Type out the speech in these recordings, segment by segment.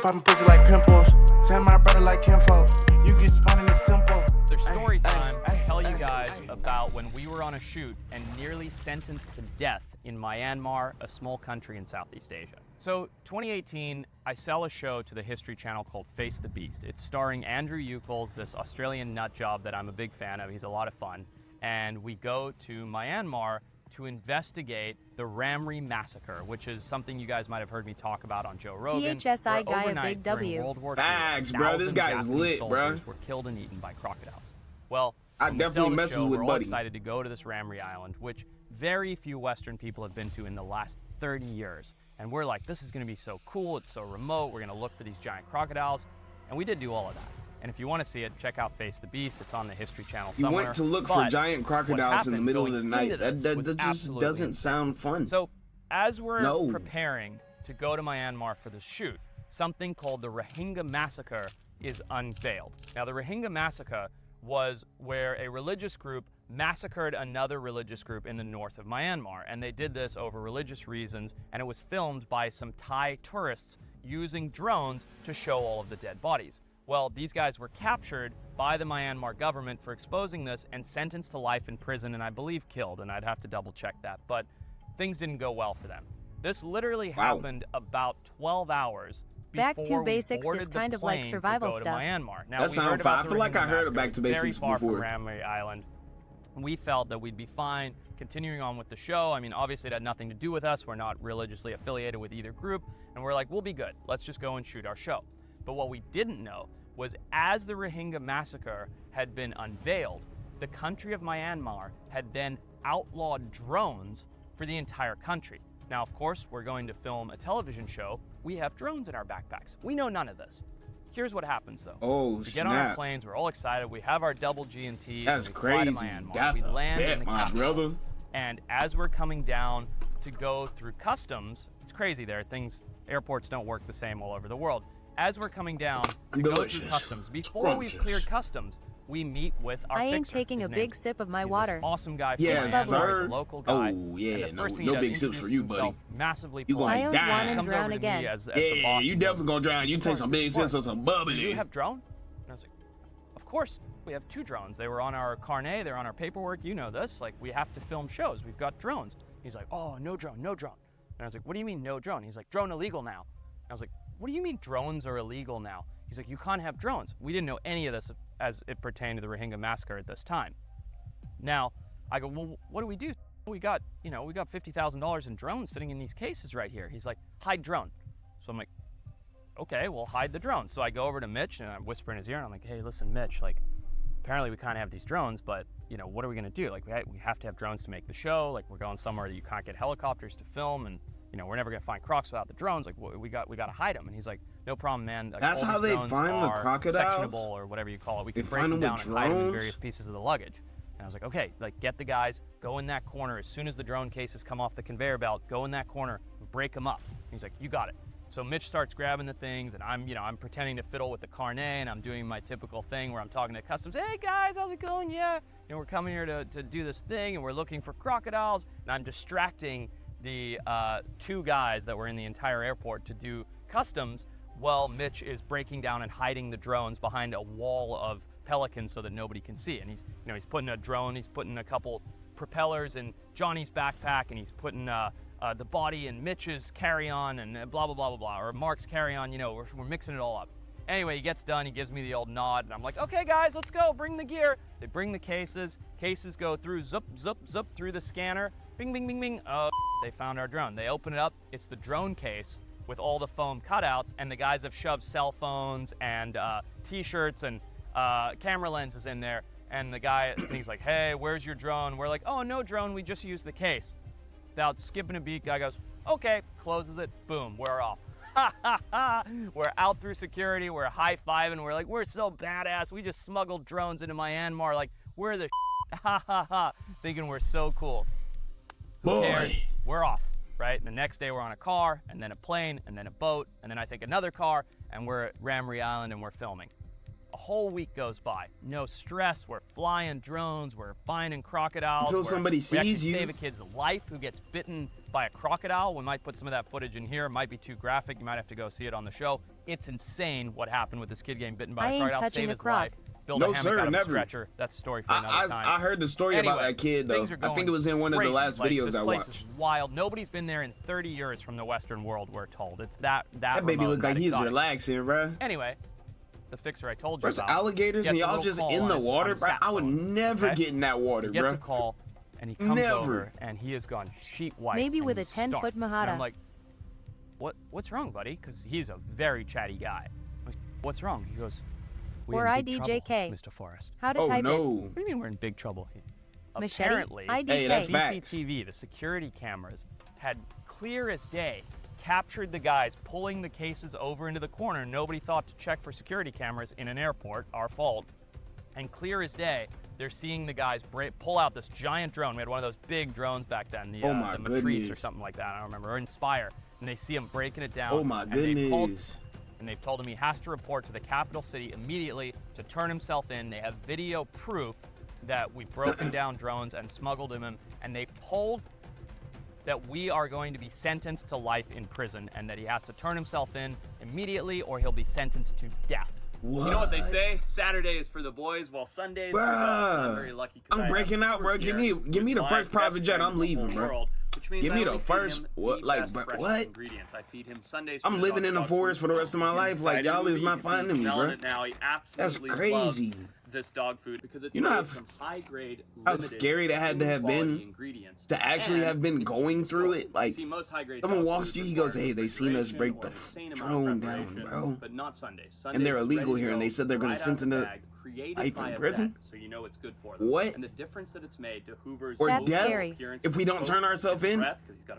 popping pussy like pimples. Send my brother like kinfolk. You get spun in the simple. There's story time to tell you guys about when we were on a shoot and nearly sentenced to death in Myanmar, a small country in Southeast Asia. So 2018, I sell a show to the History Channel called Face the Beast. It's starring Andrew Eucles, this Australian nut job that I'm a big fan of. He's a lot of fun. And we go to Myanmar to investigate the Ramri massacre, which is something you guys might have heard me talk about on Joe Rogan. THSI guy a big W. World War Facts, bro. This guy is lit, bro. Were killed and eaten by crocodiles. Well, I definitely messes with Buddy. Buddy. We're excited to go to this Ramri Island, which very few Western people have been to in the last 30 years. And we're like, this is going to be so cool. It's so remote. We're going to look for these giant crocodiles. And we did do all of that. And if you want to see it, check out Face the Beast. It's on the History Channel somewhere. You went to look for giant crocodiles in the middle of the night. That just doesn't sound fun. So as we're preparing to go to Myanmar for the shoot, something called the Rohingya Massacre is unveiled. Now, the Rohingya Massacre was where a religious group massacred another religious group in the north of Myanmar. And they did this over religious reasons, and it was filmed by some Thai tourists using drones to show all of the dead bodies. Well, these guys were captured by the Myanmar government for exposing this and sentenced to life in prison, and I believe killed, and I'd have to double check that, but things didn't go well for them. This literally happened about 12 hours Back before to Basics we is boarded kind the of like plane survival to go stuff. To Myanmar. Now, that sounds fine. I feel like I heard of Back to Basics very far before. From Ramri Island. We felt that we'd be fine continuing on with the show. I mean, obviously it had nothing to do with us. We're not religiously affiliated with either group, and we're like, we'll be good. Let's just go and shoot our show. But what we didn't know was as the Rohingya massacre had been unveiled, the country of Myanmar had then outlawed drones for the entire country. Now, of course, we're going to film a television show. We have drones in our backpacks. We know none of this. Here's what happens, though. Oh, we get on our planes. We're all excited. We have our double G&T. That's crazy. That's we land a in the bet, my capital. brother. And as we're coming down to go through customs, it's crazy there. Airports don't work the same all over the world. As we're coming down to go through customs, before we've cleared customs, we meet with our fixer. I ain't taking a big sip of my water. This awesome guy. Yes, sir. A local guy. Oh, yeah. No big sips for you, buddy. Massively you polite. gonna die. I drown again. Yeah, you definitely gonna drown. You take some big sips of some bubbly. Do you have drone? And I was like, of course. We have 2 drones. They were on our carnet. They're on our paperwork. You know this. Like, we have to film shows. We've got drones. He's like, oh, no drone, no drone. And I was like, what do you mean no drone? He's like, drone illegal now. And I was like, what do you mean drones are illegal now? He's like, you can't have drones. We didn't know any of this as it pertained to the Rohingya massacre at this time. Now, I go, well, what do we do? We got $50,000 in drones sitting in these cases right here. He's like, hide drone. So I'm like, okay, well, hide the drone. So I go over to Mitch and I whisper in his ear and I'm like, hey, listen, Mitch, like, apparently we can't have these drones, but what are we gonna do? Like, we have to have drones to make the show. Like, we're going somewhere that you can't get helicopters to film, and we're never gonna find crocs without the drones. Like, we got to hide them. And he's like, no problem, man. Like, that's how they find the crocodiles? Sectionable or whatever you call it. We can break them down and hide them in various pieces of the luggage. And I was like, okay, like, get the guys, go in that corner. As soon as the drone cases come off the conveyor belt, go in that corner and break them up. And he's like, you got it. So Mitch starts grabbing the things, and I'm pretending to fiddle with the carnet, and I'm doing my typical thing where I'm talking to customs. Hey guys, how's it going? Yeah, we're coming here to do this thing, and we're looking for crocodiles. And I'm distracting the 2 guys that were in the entire airport to do customs. Well, Mitch is breaking down and hiding the drones behind a wall of pelicans so that nobody can see. And he's putting a drone, he's putting a couple propellers in Johnny's backpack, and he's putting the body in Mitch's carry-on and blah, blah, blah, blah, blah, or Mark's carry-on, we're mixing it all up. Anyway, he gets done, he gives me the old nod, and I'm like, okay, guys, let's go, bring the gear. They bring the cases go through, zup, zup, zup, through the scanner, bing, bing, bing, bing, they found our drone. They open it up, it's the drone case with all the foam cutouts, and the guys have shoved cell phones and t-shirts and camera lenses in there, and the guy, he's like, hey, where's your drone? We're like, oh, no drone, we just used the case. Without skipping a beat, guy goes, okay, closes it, boom, we're off. We're out through security, we're high-fiving, we're like, we're so badass, we just smuggled drones into Myanmar, like, we're the ha ha ha, thinking we're so cool. Who cares? We're off, right? The next day we're on a car, and then a plane, and then a boat, and then I think another car, and we're at Ramri Island and we're filming. A whole week goes by, no stress, we're flying drones, we're finding crocodiles. Until somebody sees you. We actually save a kid's life who gets bitten by a crocodile. We might put some of that footage in here. It might be too graphic. You might have to go see it on the show. It's insane what happened with this kid getting bitten by a crocodile. Save his life. Build a hammock out of a stretcher. That's a story for another time. I heard the story about that kid, though. I think it was in one of the last videos I watched. This place is wild. Nobody's been there in 30 years from the Western world, we're told. It's that baby looked like he's relaxing, bro. Anyway, the fixer I told you There's about. alligators and y'all just in the water, bro. I would never get in that water, bro. He gets a call, and he comes over, and he has gone sheet white. Maybe with a 10-foot Mahata. I'm like, what's wrong, buddy? Because he's a very chatty guy. I'm like, what's wrong? He goes, or IDJK. Mr. Forrest. How to type it? What do you mean we're in big trouble? Machete? Apparently, Hey, that's the facts. CCTV, the security cameras, had clear as day captured the guys pulling the cases over into the corner. Nobody thought to check for security cameras in an airport, our fault. And clear as day, they're seeing the guys pull out this giant drone. We had one of those big drones back then, the Matrice or something like that, I don't remember, or Inspire. And they see him breaking it down. Oh my goodness. And they've told him he has to report to the capital city immediately to turn himself in. They have video proof that we've broken down drones and smuggled him in, and they told that we are going to be sentenced to life in prison and that he has to turn himself in immediately or he'll be sentenced to death. What? You know what they say? Saturday is for the boys, while Sunday is for us. I'm very lucky. I'm breaking out, bro. Give me the first private jet. I'm leaving, bro. Give me the first. What? Like, what? Ingredients. I feed him Sundays. I'm living in the forest for the rest of my life. Like, y'all is not finding me, bro. That's crazy. This dog food because it's from high grade. How scary that had to have been to actually have been going through it. Like, someone walks you, he goes, "Hey, they seen us break the drone down, bro." But not Sundays. And they're illegal here, and they said they're gonna send them to life in prison. So you know it's good for them. What? And the difference that it's made to Hoover's Or That's death scary. if we don't turn ourselves in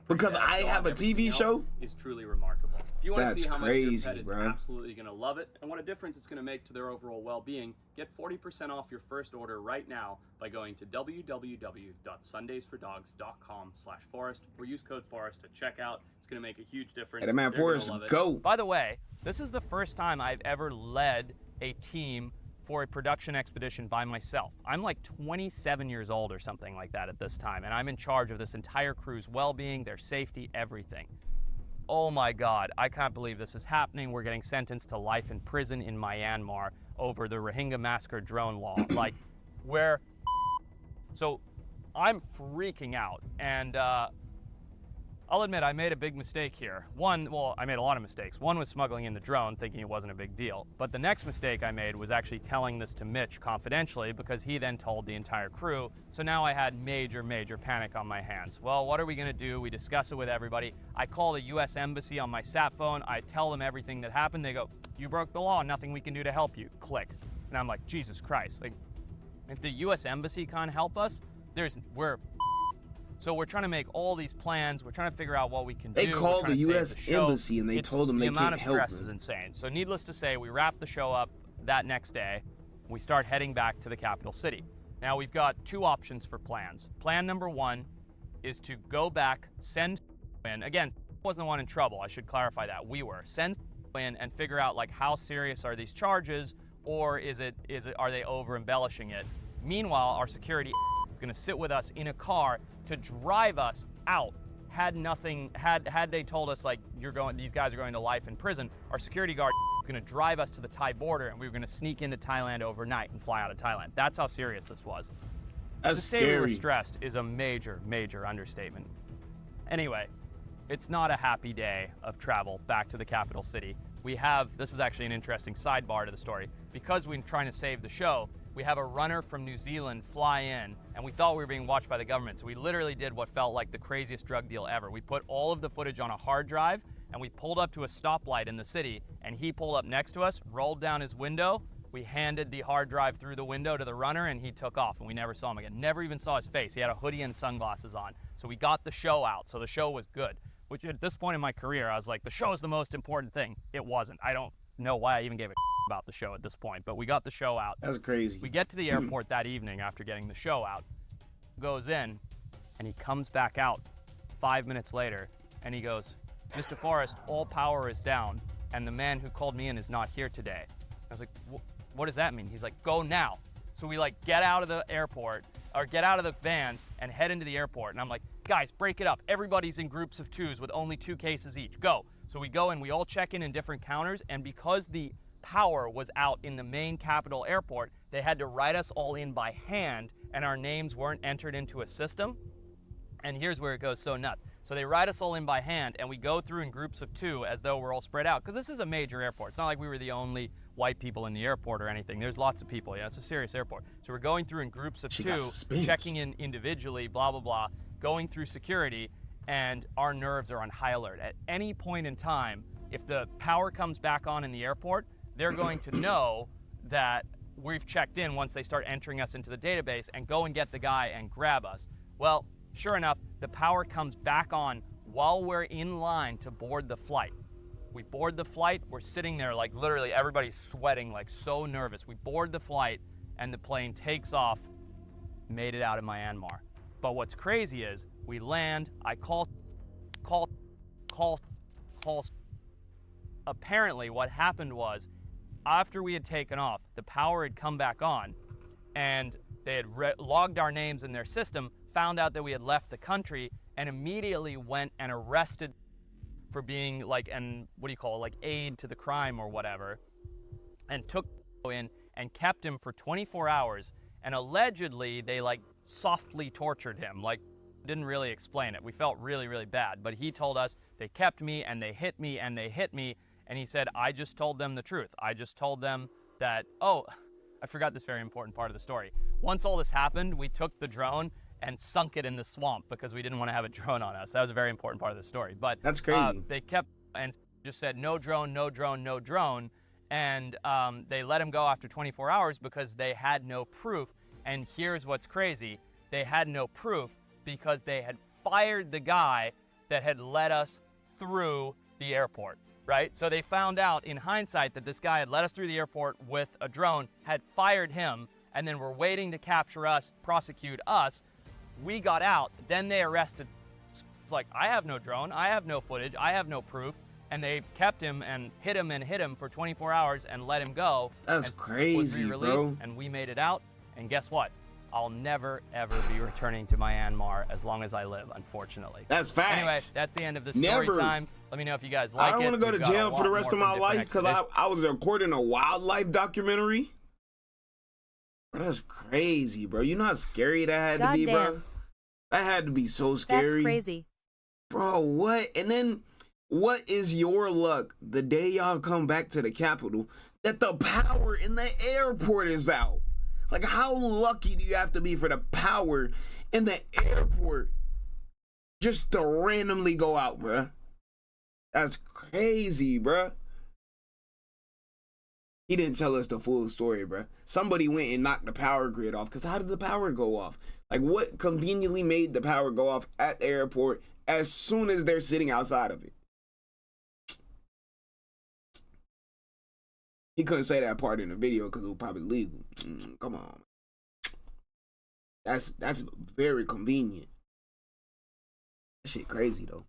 because I have a TV show. Is truly remarkable. If you want to That's see how much crazy, your pet is bro. absolutely going to love it and what a difference it's going to make to their overall well-being, get 40% off your first order right now by going to www.sundaysfordogs.com/Forrest or use code Forrest at checkout. It's going to make a huge difference. Hey, the man Forrest, go. By the way, this is the first time I've ever led a team for a production expedition by myself. I'm like 27 years old or something like that at this time, and I'm in charge of this entire crew's well-being, their safety, everything. Oh my God, I can't believe this is happening. We're getting sentenced to life in prison in Myanmar over the Rohingya massacre drone law. Like, so I'm freaking out, and I'll admit I made a big mistake here. I made a lot of mistakes. One was smuggling in the drone, thinking it wasn't a big deal. But the next mistake I made was actually telling this to Mitch confidentially, because he then told the entire crew. So now I had major, major panic on my hands. Well, what are we gonna do? We discuss it with everybody. I call the US Embassy on my sat phone. I tell them everything that happened. They go, "You broke the law, nothing we can do to help you." Click. And I'm like, Jesus Christ. Like, if the US Embassy can't help us, so we're trying to make all these plans. We're trying to figure out what we can do. They called the U.S. Embassy and they told them they can't help them. The amount of stress is insane. So needless to say, we wrap the show up that next day. We start heading back to the capital city. Now we've got two options for plans. Plan number one is to go back, send in. Again, wasn't the one in trouble. I should clarify that. We were. Send in and figure out like how serious are these charges, or are they over embellishing it? Meanwhile, our security is going to sit with us in a car to drive us out. Had they told us like these guys are going to life in prison, our security guard was going to drive us to the Thai border, and we were going to sneak into Thailand overnight and fly out of Thailand. That's how serious this was. That's to say we were stressed is a major, major understatement. Anyway, it's not a happy day of travel back to the capital city. This is actually an interesting sidebar to the story. Because we're trying to save the show, we have a runner from New Zealand fly in, and we thought we were being watched by the government, so we literally did what felt like the craziest drug deal ever. We put all of the footage on a hard drive, and we pulled up to a stoplight in the city, and he pulled up next to us, rolled down his window, we handed the hard drive through the window to the runner, and he took off, and we never saw him again. Never even saw his face. He had a hoodie and sunglasses on. So we got the show out, so the show was good. Which at this point in my career, I was like, the show is the most important thing. It wasn't. I don't know why I even gave a about the show at this point, but we got the show out. That's crazy. We get to the airport that evening after getting the show out, goes in, and he comes back out 5 minutes later, and he goes, "Mr. Forrest, all power is down, and the man who called me in is not here today." I was like, what does that mean? He's like, "Go now." So we like get out of the airport, or get out of the vans and head into the airport. And I'm like, guys, break it up. Everybody's in groups of 2s with only 2 cases each. Go. So we go and we all check in different counters. And because the power was out in the main capital airport, they had to write us all in by hand, and our names weren't entered into a system. And here's where it goes so nuts. So they write us all in by hand, and we go through in groups of 2 as though we're all spread out. Because this is a major airport. It's not like we were the only white people in the airport or anything. There's lots of people. Yeah, it's a serious airport. So we're going through in groups of 2, checking in individually, blah, blah, blah, going through security, and our nerves are on high alert. At any point in time, if the power comes back on in the airport, they're going to know that we've checked in once they start entering us into the database and go and get the guy and grab us. Well, sure enough, the power comes back on while we're in line to board the flight. We board the flight, we're sitting there like literally everybody's sweating, like so nervous. We board the flight and the plane takes off, made it out of Myanmar. But what's crazy is we land, I call. Apparently what happened was after we had taken off, the power had come back on and they had logged our names in their system, found out that we had left the country, and immediately went and arrested for being like like aid to the crime or whatever, and took in and kept him for 24 hours. And allegedly they like softly tortured him, like didn't really explain it. We felt really, really bad, but he told us they kept me and they hit me and they hit me. And he said, I just told them the truth. I just told them that, oh, I forgot this very important part of the story. Once all this happened, we took the drone and sunk it in the swamp because we didn't want to have a drone on us. That was a very important part of the story. But that's crazy. They kept and just said, no drone, no drone, no drone. And they let him go after 24 hours because they had no proof. And here's what's crazy. They had no proof because they had fired the guy that had led us through the airport, right? So they found out in hindsight that this guy had led us through the airport with a drone, had fired him, and then were waiting to capture us, prosecute us. We got out, then they arrested. It's like, I have no drone, I have no footage, I have no proof. And they kept him and hit him for 24 hours and let him go. That's crazy, bro. And we made it out. And guess what? I'll never, ever be returning to Myanmar as long as I live, unfortunately. That's facts. Anyway, that's the end of the story time. Let me know if you guys like it. I don't want to go to jail for the rest of my life because I was recording a wildlife documentary. Bro, that's crazy, bro. You know how scary that had to be, bro? That had to be so scary. That's crazy. Bro, what? And then, what is your luck the day y'all come back to the capital that the power in the airport is out? Like, how lucky do you have to be for the power in the airport just to randomly go out, bruh? That's crazy, bruh. He didn't tell us the full story, bruh. Somebody went and knocked the power grid off, because how did the power go off? Like, what conveniently made the power go off at the airport as soon as they're sitting outside of it? He couldn't say that part in the video because it was probably legal. Come on. That's very convenient. That shit crazy though.